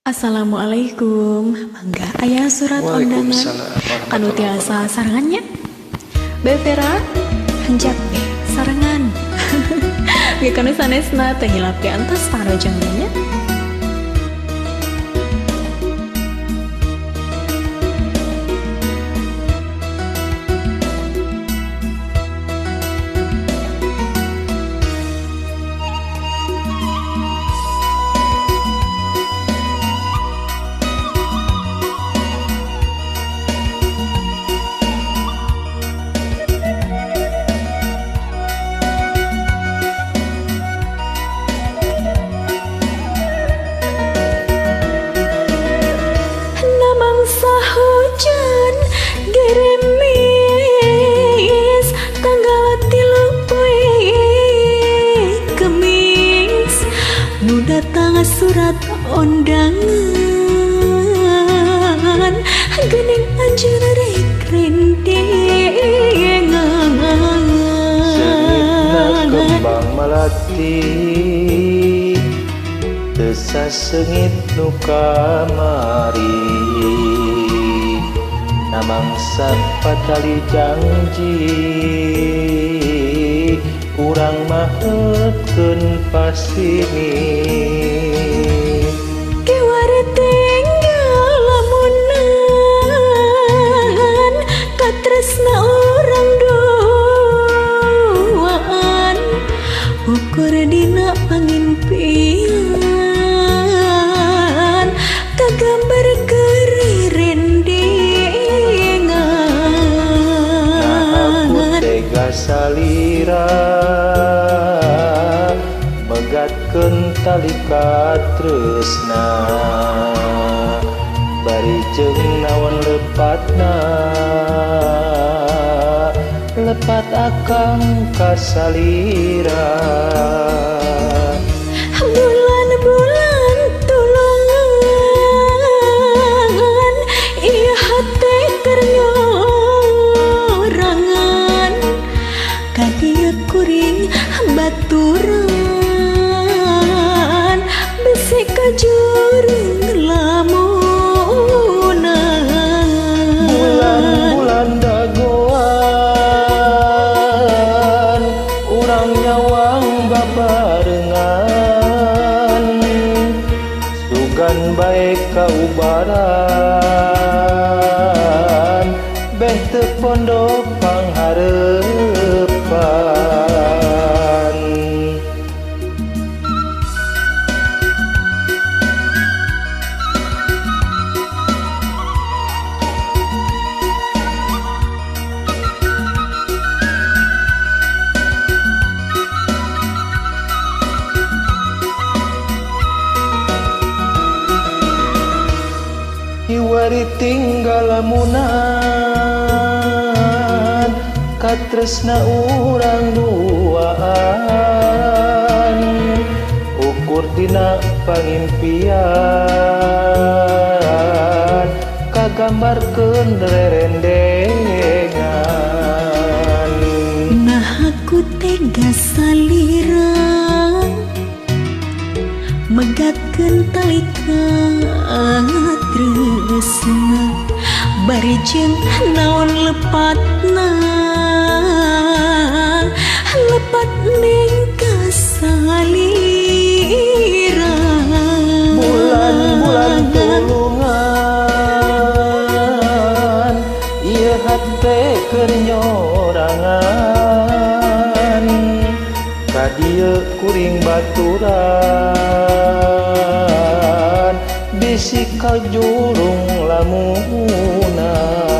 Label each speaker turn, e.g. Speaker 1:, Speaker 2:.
Speaker 1: Assalamualaikum. Mangga aya surat undangan anu tiasa sarangannya. Bevera hanjak be sarangan. Geukana sanesna teu hilap ge antos parojengna. Hujan gerimis tanggal 3 poe Kemis nu datang surat undangan geuning anjeun rek rendengan
Speaker 2: sengitna kembang melati teu sasengit nu kamari namangsa patali janji urang mahetkeun pasini
Speaker 1: kiwari tinggal lamunan katresna urang duaan ukur dina pangimpian kagambar
Speaker 2: salira megatkeun tali katresna bari jeung naon lepatna lepat akang ka salira
Speaker 1: bulan-bulan tulungan ieu hate keur kadieu kuring baturan besi kajurung lamunan
Speaker 2: bulan-bulan dagoan urang nyawang babarengan sugan bae kaubaran beh teu pondok pangharepan kiwari tinggal lamunan katresna urang duaan ukur dina pangimpian kagambarkeun rerendengan
Speaker 1: nah aku tega salira megatkeun tali katresna bari jeung naon lepatna lepat ning ka salira
Speaker 2: bulan-bulan tulungan ieu hate keur nyorangan kadieu kuring baturan bisi kajurung lamunan